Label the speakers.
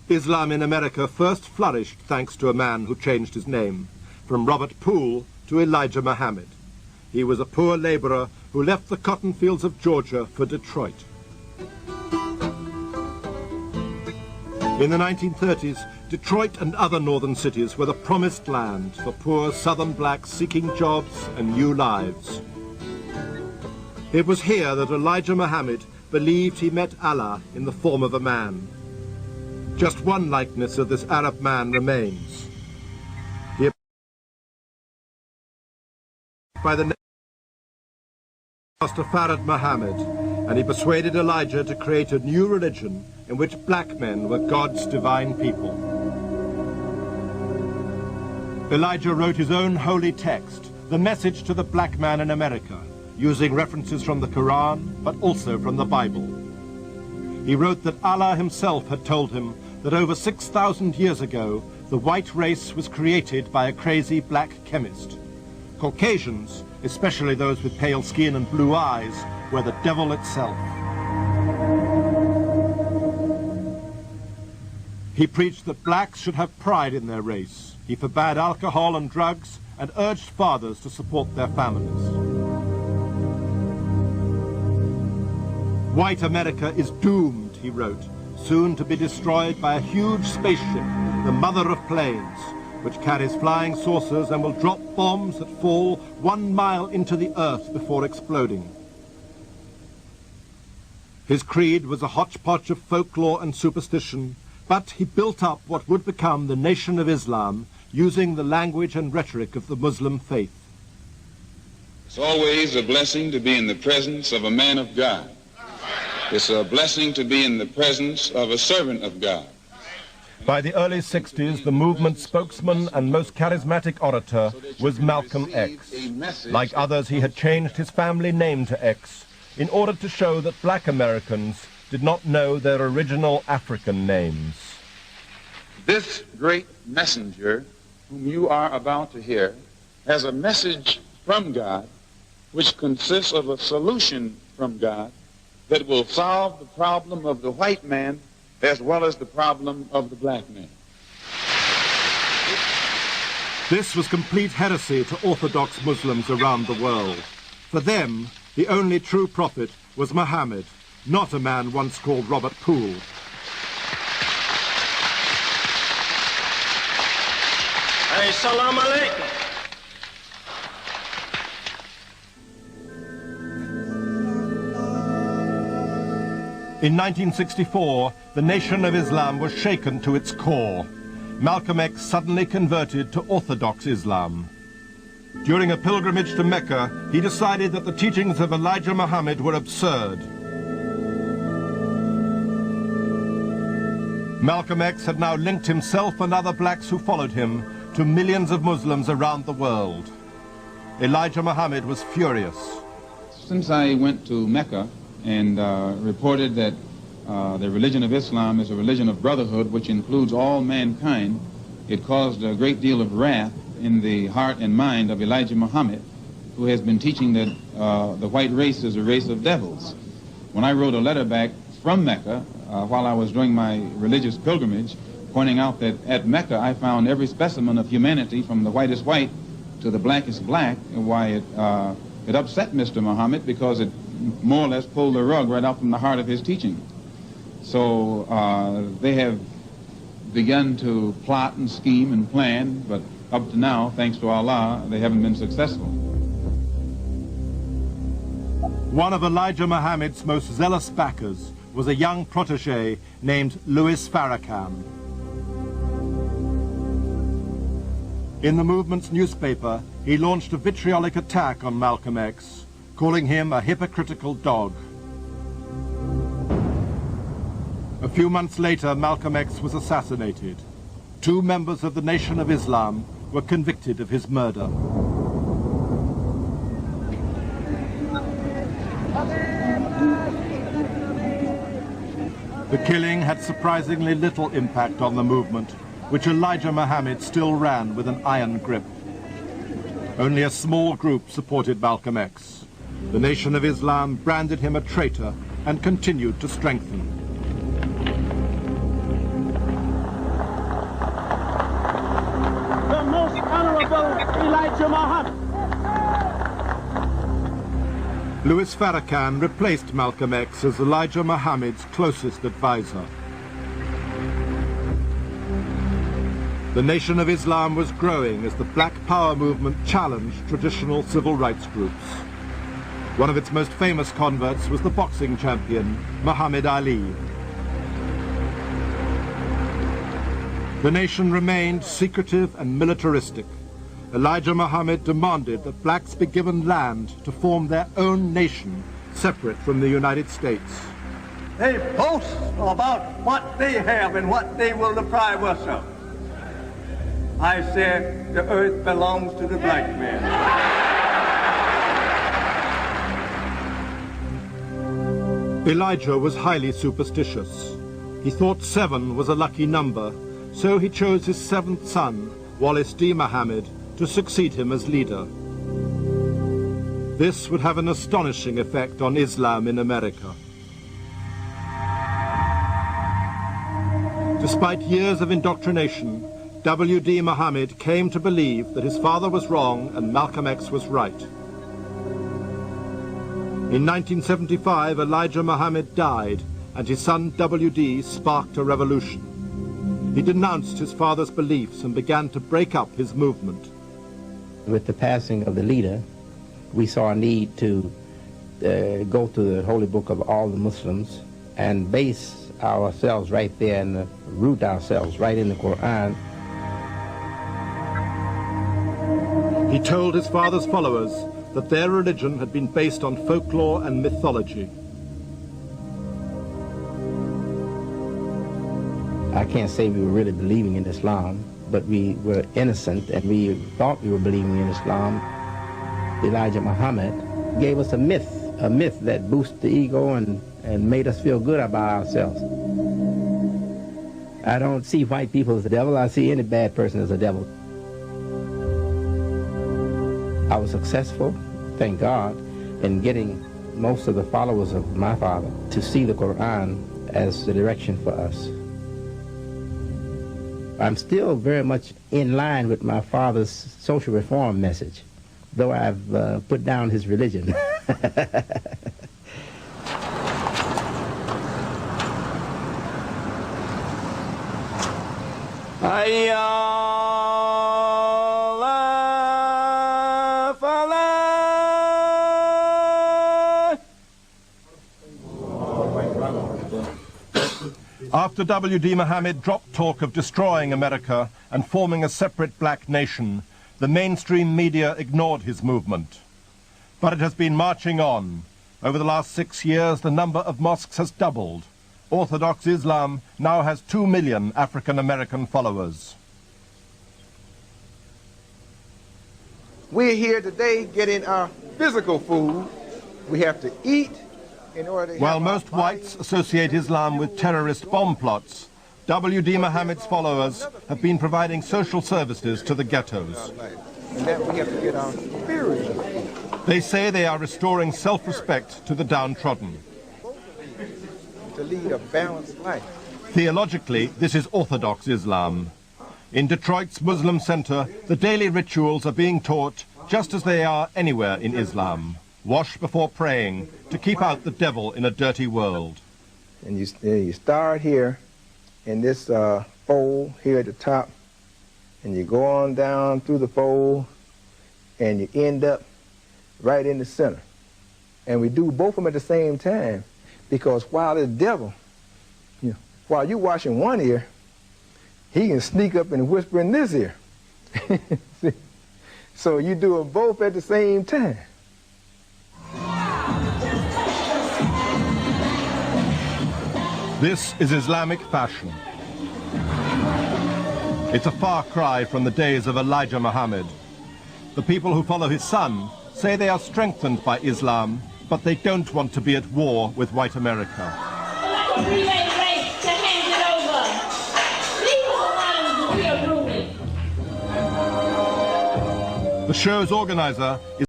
Speaker 1: Islam in America first flourished thanks to a man who changed his name, from Robert Poole to Elijah Muhammad. He was a poor laborer who left the cotton fields of Georgia for Detroit. In the 1930s, Detroit and other northern cities were the promised land for poor southern blacks seeking jobs and new lives. It was here that Elijah Muhammad believed he met Allah in the form of a man. Just one likeness of this Arab man remains. He by the name of Farad Muhammad, and he persuaded Elijah to create a new religion in which black men were God's divine people. Elijah wrote his own holy text, the message to the black man in America, using references from the Quran, but also from the Bible. He wrote that Allah himself had told him that over 6,000 years ago, the white race was created by a crazy black chemist. Caucasians, especially those with pale skin and blue eyes, were the devil itself. He preached that blacks should have pride in their race. He forbade alcohol and drugs and urged fathers to support their families. White America is doomed, he wrote, soon to be destroyed by a huge spaceship, the mother of planes, which carries flying saucers and will drop bombs that fall 1 mile into the earth before exploding. His creed was a hodgepodge of folklore and superstition, but he built up what would become the Nation of Islam using the language and rhetoric of the Muslim faith.
Speaker 2: It's always a blessing to be in the presence of a man of God. It's a blessing to be in the presence of a servant of God.
Speaker 1: By the early 60s, the movement's spokesman and most charismatic orator was Malcolm X. Like others, he had changed his family name to X in order to show that black Americans did not know their original African names.
Speaker 2: This great messenger, whom you are about to hear, has a message from God which consists of a solution from God that will solve the problem of the white man as well as the problem of the black man.
Speaker 1: This was complete heresy to Orthodox Muslims around the world. For them, the only true prophet was Muhammad, not a man once called Robert Poole.
Speaker 3: Hey, salam alaikum.
Speaker 1: In 1964, the Nation of Islam was shaken to its core. Malcolm X suddenly converted to Orthodox Islam. During a pilgrimage to Mecca, he decided that the teachings of Elijah Muhammad were absurd. Malcolm X had now linked himself and other blacks who followed him to millions of Muslims around the world. Elijah Muhammad was furious.
Speaker 2: Since I went to Mecca and reported that the religion of Islam is a religion of brotherhood which includes all mankind, it caused a great deal of wrath in the heart and mind of Elijah Muhammad, who has been teaching that the white race is a race of devils. When I wrote a letter back from Mecca while I was doing my religious pilgrimage, pointing out that at Mecca I found every specimen of humanity from the whitest white to the blackest black, and why it upset Mr. Muhammad because it more or less pulled the rug right out from the heart of his teaching. So they have begun to plot and scheme and plan, but up to now, thanks to Allah, they haven't been successful.
Speaker 1: One of Elijah Muhammad's most zealous backers was a young protege named Louis Farrakhan. In the movement's newspaper, he launched a vitriolic attack on Malcolm X, calling him a hypocritical dog. A few months later, Malcolm X was assassinated. 2 members of the Nation of Islam were convicted of his murder. The killing had surprisingly little impact on the movement, which Elijah Muhammad still ran with an iron grip. Only a small group supported Malcolm X. The Nation of Islam branded him a traitor and continued to strengthen.
Speaker 4: Elijah Muhammad.
Speaker 1: Louis Farrakhan replaced Malcolm X as Elijah Muhammad's closest advisor. The Nation of Islam was growing as the Black Power movement challenged traditional civil rights groups. One of its most famous converts was the boxing champion, Muhammad Ali. The nation remained secretive and militaristic. Elijah Muhammad demanded that blacks be given land to form their own nation, separate from the United States.
Speaker 5: They boast about what they have and what they will deprive us of. I say the earth belongs to the black man.
Speaker 1: Elijah was highly superstitious. He thought 7 was a lucky number, so he chose his 7th son, Wallace Deen Muhammad, to succeed him as leader. This would have an astonishing effect on Islam in America. Despite years of indoctrination, W. Deen Muhammad came to believe that his father was wrong and Malcolm X was right. In 1975, Elijah Muhammad died, and his son W.D. sparked a revolution. He denounced his father's beliefs and began to break up his movement.
Speaker 6: With the passing of the leader, we saw a need to go to the holy book of all the Muslims and base ourselves right there and root ourselves right in the Quran.
Speaker 1: He told his father's followers that their religion had been based on folklore and mythology.
Speaker 6: I can't say we were really believing in Islam, but we were innocent and we thought we were believing in Islam. Elijah Muhammad gave us a myth that boosted the ego and made us feel good about ourselves. I don't see white people as the devil. I see any bad person as a devil. I was successful, thank God, in getting most of the followers of my father to see the Quran as the direction for us. I'm still very much in line with my father's social reform message, though I've put down his religion.
Speaker 1: After W. Deen Muhammad dropped talk of destroying America and forming a separate black nation, the mainstream media ignored his movement. But it has been marching on. Over the last 6 years, the number of mosques has doubled. Orthodox Islam now has 2 million African-American followers.
Speaker 7: We're here today getting our physical food. We have to eat in order to
Speaker 1: While most whites associate Islam with terrorist bomb plots, W. Deen Muhammad's followers have been providing social services to the ghettos.
Speaker 7: And that we have to get our spiritual food.
Speaker 1: They say they are restoring self-respect to the downtrodden.
Speaker 7: To lead a balanced life.
Speaker 1: Theologically, this is Orthodox Islam. In Detroit's Muslim Center, the daily rituals are being taught just as they are anywhere in Islam. Wash before praying to keep out the devil in a dirty world.
Speaker 7: And you start here in this fold here at the top, and you go on down through the fold, and you end up right in the center. And we do both of them at the same time, because while the devil, while you washing one ear, he can sneak up and whisper in this ear. So you do them both at the same time.
Speaker 1: This is Islamic fashion. It's a far cry from the days of Elijah Muhammad. The people who follow his son say they are strengthened by Islam, but they don't want to be at war with white America. The show's organizer is